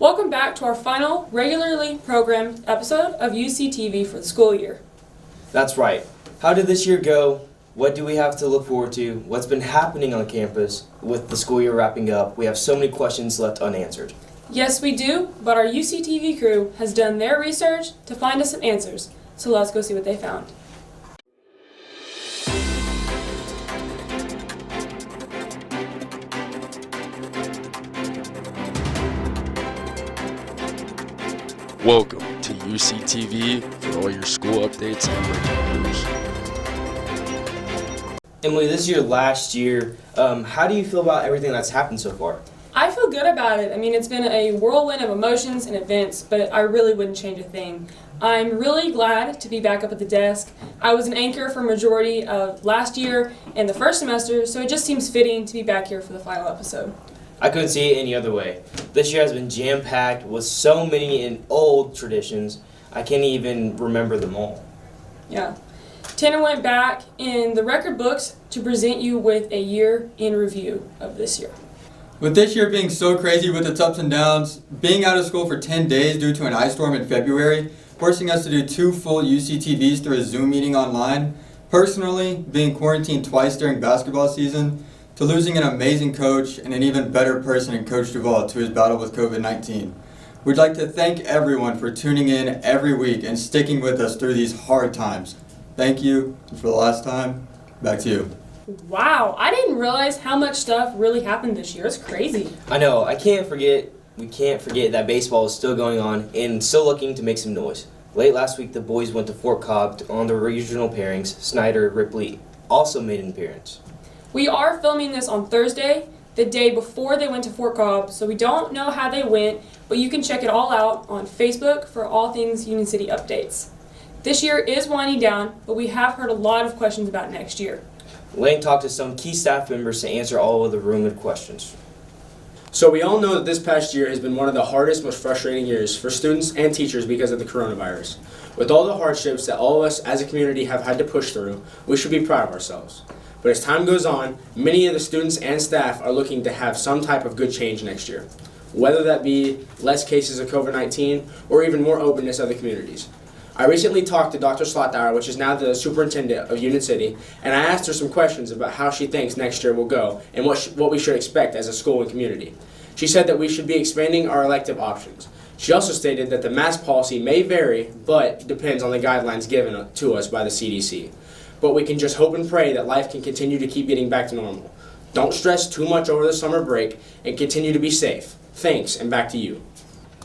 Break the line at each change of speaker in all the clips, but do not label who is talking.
Welcome back to our final regularly programmed episode of UCTV for the school year.
That's right. How did this year go? What do we have to look forward to? What's been happening on campus with the school year wrapping up? We have so many questions left unanswered.
Yes, we do, but our UCTV crew has done their research to find us some answers. So let's go see what they found.
Welcome to UCTV for all your school updates and breaking news.
Emily, this is your last year. How do you feel about everything that's happened so far?
I feel good about it. I mean, it's been a whirlwind of emotions and events, but I really wouldn't change a thing. I'm really glad to be back up at the desk. I was an anchor for majority of last year and the first semester, so it just seems fitting to be back here for the final episode.
I couldn't see it any other way. This year has been jam-packed with so many old traditions, I can't even remember them all.
Yeah. Tanner went back in the record books to present you with a year in review of this year.
With this year being so crazy with its ups and downs, being out of school for 10 days due to an ice storm in February, forcing us to do 2 full UCTVs through a Zoom meeting online, personally, being quarantined twice during basketball season, to losing an amazing coach and an even better person in Coach Duvall to his battle with COVID-19. We'd like to thank everyone for tuning in every week and sticking with us through these hard times. Thank you. And for the last time, back to you.
Wow, I didn't realize how much stuff really happened this year. It's crazy.
I know, we can't forget that baseball is still going on and still looking to make some noise. Late last week, the boys went to Fort Cobb on the regional pairings. Snyder, Ripley also made an appearance.
We are filming this on Thursday, the day before they went to Fort Cobb, so we don't know how they went, but you can check it all out on Facebook for all things Union City updates. This year is winding down, but we have heard a lot of questions about next year.
Lane talked to some key staff members to answer all of the rumored questions.
So we all know that this past year has been one of the hardest, most frustrating years for students and teachers because of the coronavirus. With all the hardships that all of us as a community have had to push through, we should be proud of ourselves. But as time goes on, many of the students and staff are looking to have some type of good change next year, whether that be less cases of COVID-19 or even more openness of the communities. I recently talked to Dr. Slotauer, which is now the superintendent of Union City, and I asked her some questions about how she thinks next year will go and what we should expect as a school and community. She said that we should be expanding our elective options. She also stated that the mask policy may vary, but depends on the guidelines given to us by the CDC. But we can just hope and pray that life can continue to keep getting back to normal. Don't stress too much over the summer break and continue to be safe. Thanks, and back to you.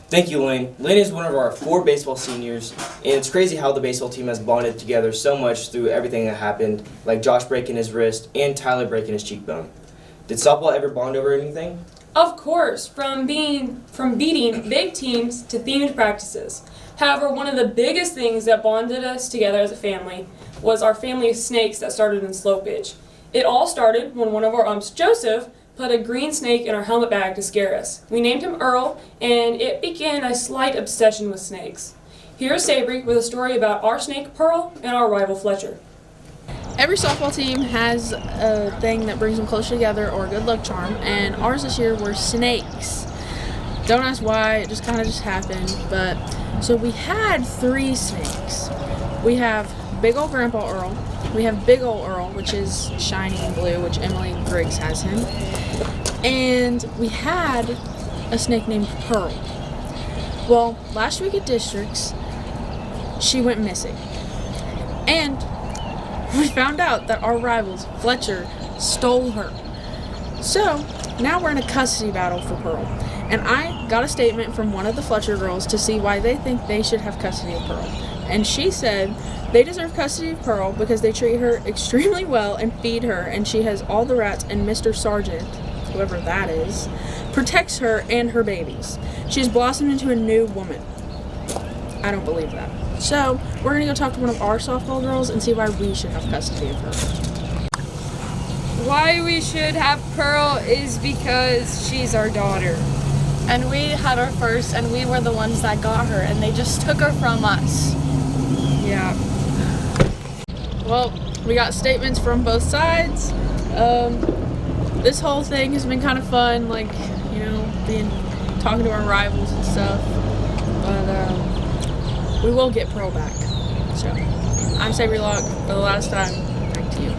Thank you, Lane. Lane is one of our 4 baseball seniors, and it's crazy how the baseball team has bonded together so much through everything that happened, like Josh breaking his wrist and Tyler breaking his cheekbone. Did softball ever bond over anything?
Of course, from beating big teams to themed practices. However, one of the biggest things that bonded us together as a family was our family of snakes that started in Slow Pitch. It all started when one of our umps, Joseph, put a green snake in our helmet bag to scare us. We named him Earl, and it began a slight obsession with snakes. Here's Sabri with a story about our snake Pearl and our rival Fletcher.
Every softball team has a thing that brings them closer together or a good luck charm, and ours this year were snakes. Don't ask why, it just kind of happened, but so we had 3 snakes. We have big old Grandpa Earl, we have big old Earl, which is shiny and blue, which Emily Griggs has him, and we had a snake named Pearl. Well, last week at districts, she went missing, and we found out that our rivals, Fletcher, stole her. So now we're in a custody battle for Pearl, and I got a statement from one of the Fletcher girls to see why they think they should have custody of Pearl. And she said they deserve custody of Pearl because they treat her extremely well and feed her, and she has all the rats, and Mr. Sargent, whoever that is, protects her and her babies. She's blossomed into a new woman. I don't believe that. So we're going to go talk to one of our softball girls and see why we should have custody of her.
Why we should have Pearl is because she's our daughter.
And we had her first, and we were the ones that got her, and they just took her from us.
Yeah.
Well, we got statements from both sides. This whole thing has been kind of fun, like, being talking to our rivals and stuff. But we will get Pearl back. So I'm Sabri Locke for the last time. Back to you.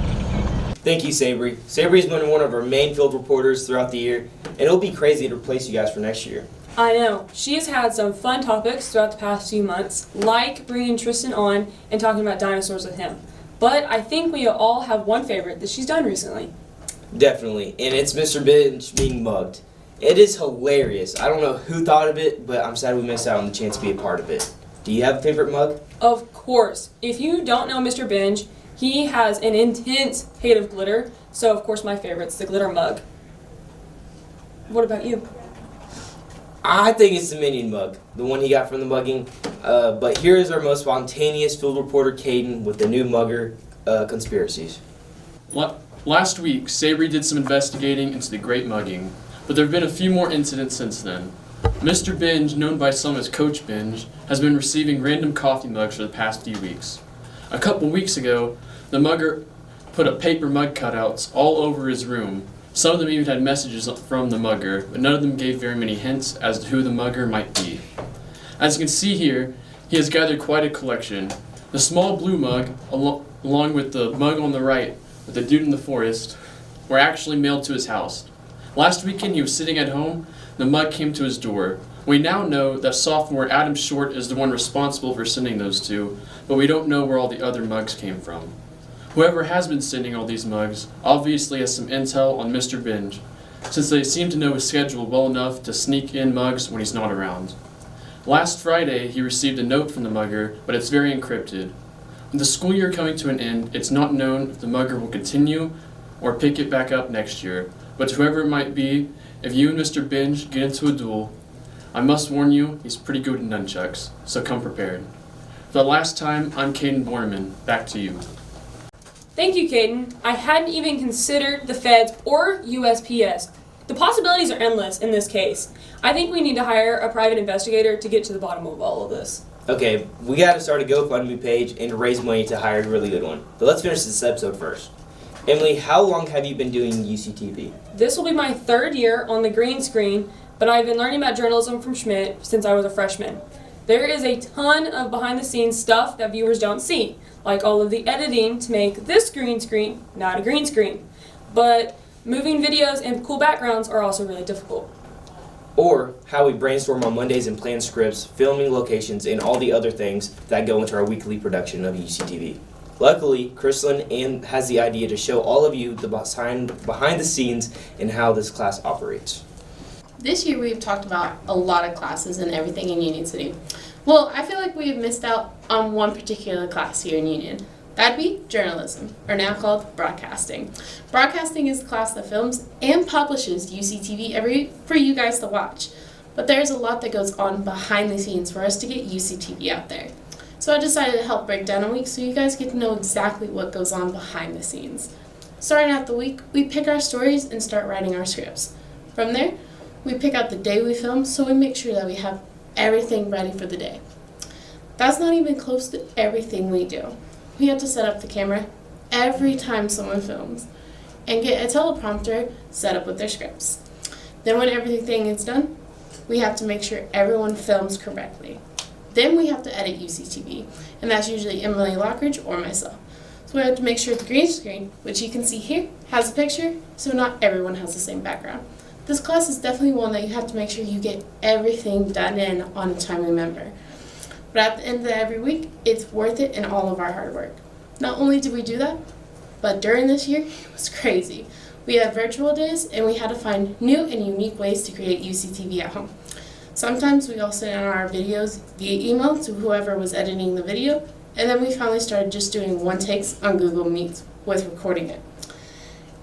Thank you, Sabri. Sabri's been one of our main field reporters throughout the year, and it'll be crazy to replace you guys for next year.
I know. She has had some fun topics throughout the past few months, like bringing Tristan on and talking about dinosaurs with him. But I think we all have one favorite that she's done recently.
Definitely, and it's Mr. Binge being mugged. It is hilarious. I don't know who thought of it, but I'm sad we missed out on the chance to be a part of it. Do you have a favorite mug?
Of course. If you don't know Mr. Binge, he has an intense hate of glitter, so of course my favorite's the glitter mug. What about you?
I think it's the Minion mug, the one he got from the mugging. But here is our most spontaneous field reporter, Caden, with the new mugger conspiracies.
Last week, Sabri did some investigating into the Great Mugging, but there have been a few more incidents since then. Mr. Binge, known by some as Coach Binge, has been receiving random coffee mugs for the past few weeks. A couple weeks ago, the mugger put up paper mug cutouts all over his room. Some of them even had messages from the mugger, but none of them gave very many hints as to who the mugger might be. As you can see here, he has gathered quite a collection. The small blue mug, along with the mug on the right, with the dude in the forest, were actually mailed to his house. Last weekend he was sitting at home, the mug came to his door. We now know that sophomore Adam Short is the one responsible for sending those two, but we don't know where all the other mugs came from. Whoever has been sending all these mugs obviously has some intel on Mr. Binge, since they seem to know his schedule well enough to sneak in mugs when he's not around. Last Friday, he received a note from the mugger, but it's very encrypted. With the school year coming to an end, it's not known if the mugger will continue or pick it back up next year, but whoever it might be, if you and Mr. Binge get into a duel, I must warn you, he's pretty good at nunchucks, so come prepared. For the last time, I'm Caden Borneman. Back to you.
Thank you, Caden. I hadn't even considered the feds or USPS. The possibilities are endless in this case. I think we need to hire a private investigator to get to the bottom of all of this.
Okay, we gotta start a GoFundMe page and raise money to hire a really good one. But let's finish this episode first. Emily, how long have you been doing UCTV?
This will be my 3rd year on the green screen, but I've been learning about journalism from Schmidt since I was a freshman. There is a ton of behind-the-scenes stuff that viewers don't see, like all of the editing to make this green screen not a green screen. But moving videos and cool backgrounds are also really difficult.
Or how we brainstorm on Mondays and plan scripts, filming locations, and all the other things that go into our weekly production of UCTV. Luckily, Kristlyn has the idea to show all of you the behind the scenes and how this class operates.
This year we've talked about a lot of classes and everything in Union City. Well, I feel like we've missed out on one particular class here in Union. That'd be journalism, or now called broadcasting. Broadcasting is the class that films and publishes UCTV for you guys to watch. But there's a lot that goes on behind the scenes for us to get UCTV out there. So I decided to help break down a week so you guys get to know exactly what goes on behind the scenes. Starting out the week, we pick our stories and start writing our scripts. From there, we pick out the day we film, so we make sure that we have everything ready for the day. That's not even close to everything we do. We have to set up the camera every time someone films and get a teleprompter set up with their scripts. Then when everything is done, we have to make sure everyone films correctly. Then we have to edit UCTV, and that's usually Emily Lockridge or myself. So we have to make sure the green screen, which you can see here, has a picture, so not everyone has the same background. This class is definitely one that you have to make sure you get everything done in on a timely manner. But at the end of every week, it's worth it in all of our hard work. Not only did we do that, but during this year, it was crazy. We had virtual days, and we had to find new and unique ways to create UCTV at home. Sometimes we all sent out our videos via email to whoever was editing the video, and then we finally started just doing one takes on Google Meet with recording it.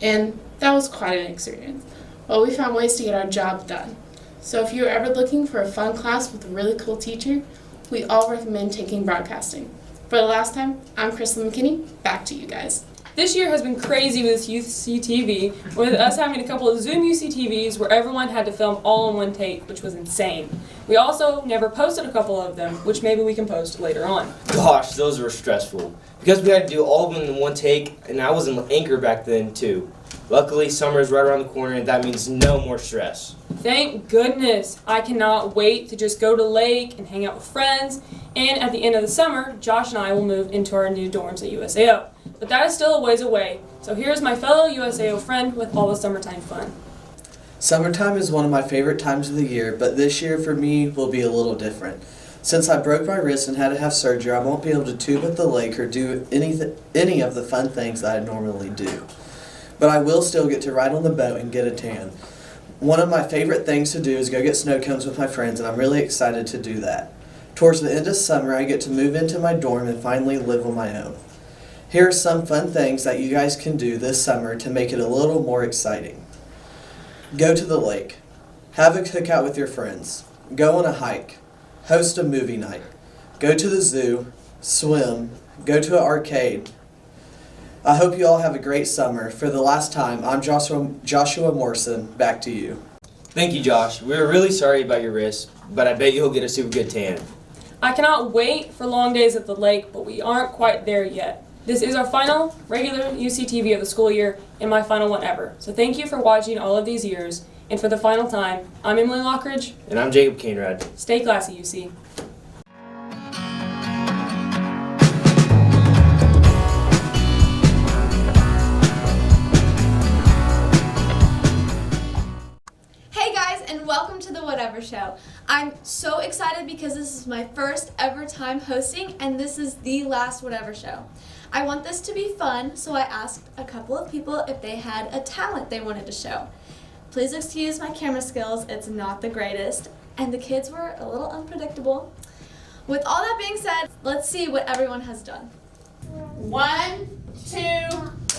And that was quite an experience. But we found ways to get our job done. So if you're ever looking for a fun class with a really cool teacher, we all recommend taking broadcasting. For the last time, I'm Kristlyn McKinney. Back to you guys.
This year has been crazy with UCTV, with us having a couple of Zoom UCTVs where everyone had to film all in one take, which was insane. We also never posted a couple of them, which maybe we can post later on.
Gosh, those were stressful. Because we had to do all of them in one take, and I was an anchor back then too. Luckily, summer is right around the corner, and that means no more stress.
Thank goodness. I cannot wait to just go to the lake and hang out with friends. And at the end of the summer, Josh and I will move into our new dorms at USAO. But that is still a ways away. So here's my fellow USAO friend with all the summertime fun.
Summertime is one of my favorite times of the year, but this year for me will be a little different. Since I broke my wrist and had to have surgery, I won't be able to tube at the lake or do any of the fun things that I normally do. But I will still get to ride on the boat and get a tan. One of my favorite things to do is go get snow cones with my friends, and I'm really excited to do that. Towards the end of summer, I get to move into my dorm and finally live on my own. Here are some fun things that you guys can do this summer to make it a little more exciting. Go to the lake. Have a cookout with your friends. Go on a hike. Host a movie night. Go to the zoo. Swim. Go to an arcade. I hope you all have a great summer. For the last time, I'm Joshua Morrison. Back to you.
Thank you, Josh. We're really sorry about your wrist, but I bet you'll get a super good tan.
I cannot wait for long days at the lake, but we aren't quite there yet. This is our final regular UCTV of the school year and my final one ever. So thank you for watching all of these years. And for the final time, I'm Emily Lockridge.
And I'm Jacob Cainrad.
Stay classy, UC.
Hey guys, and welcome to the Whatever Show. I'm so excited because this is my first ever time hosting, and this is the last Whatever Show. I want this to be fun, so I asked a couple of people if they had a talent they wanted to show. Please excuse my camera skills, it's not the greatest, and the kids were a little unpredictable. With all that being said, let's see what everyone has done.
1, 2,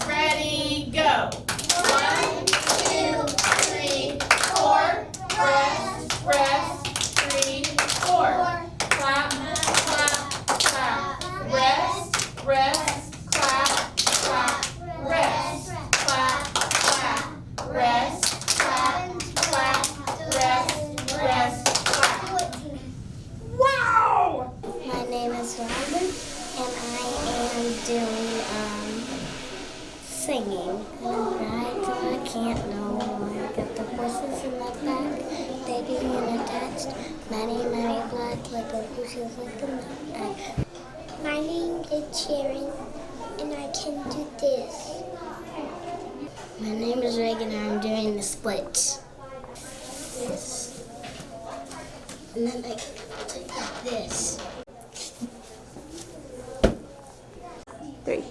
ready, go. 1, 2, 3, 4. Rest, rest, 3, 4. Clap, clap, clap. Rest, rest, clap, clap. Rest, clap, clap. Rest, clap, clap. Rest, rest, clap. Wow!
My name is Robin, and I am doing singing. I can't know why. I got the voices in my back, they being attached. Many black like a bushes like the night. My name is Sharon, and I can do this. My name is Reagan, and I'm doing the split. This. And then I can do this. 3.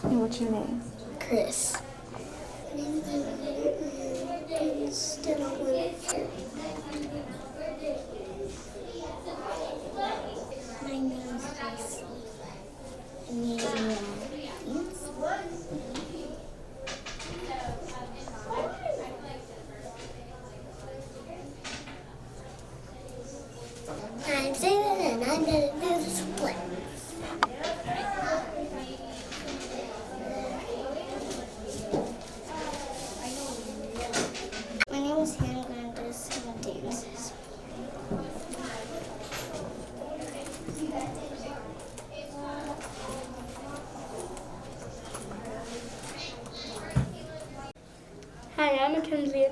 And what's your name?
Chris. Still on my name is Lacey. And you know, I'm 7 and I'm gonna do the split. My name is Hannah and I'm gonna sing dances. Hi, I'm Mackenzie,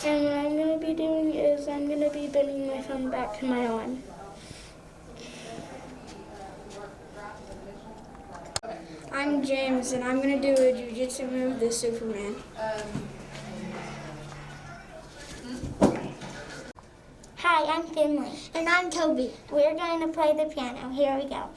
and what I'm going to be doing is I'm going to be bending my thumb back to my arm. I'm James, and I'm going to do a jiu-jitsu move, the Superman. Hi, I'm Finley. And I'm Toby. We're going to play the piano. Here we go.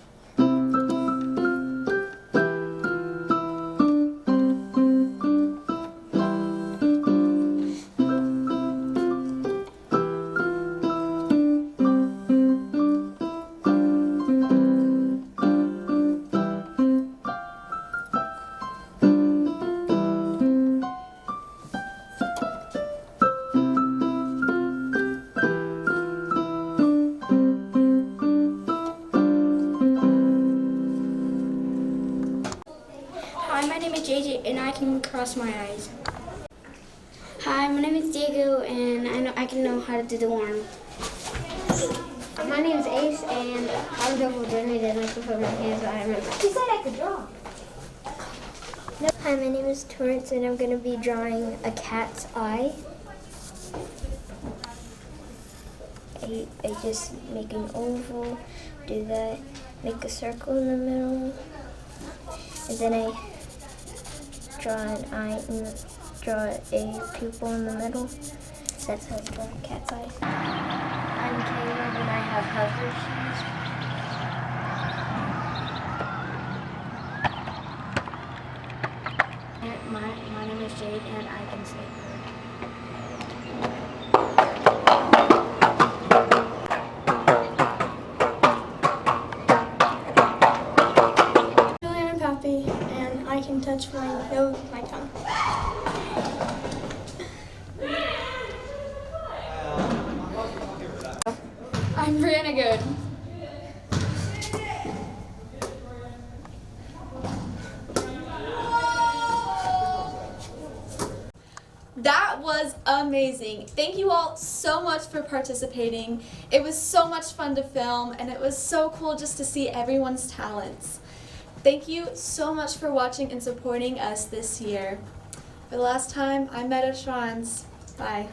Hi, my name is JJ, and I can cross my eyes. Hi, my name is Diego, and I can know how to do the arm. My name is Ace, and I'm double journeyed, and I can put my hands behind my back. She said I could draw. Hi, my name is Torrance and I'm going to be drawing a cat's eye. I just make an oval, do that, make a circle in the middle, and then I draw an eye and draw a pupil in the middle. That's how I draw a cat's eye. I'm Caleb and I have hover shoes. My name is Jade and I can skateboard.
I'm Pappy and I can touch my nose with my tongue.
I'm Brianna Good.
That was amazing. Thank you all so much for participating. It was so much fun to film and it was so cool just to see everyone's talents. Thank you so much for watching and supporting us this year. For the last time, I'm Meadow Schwanz. Bye.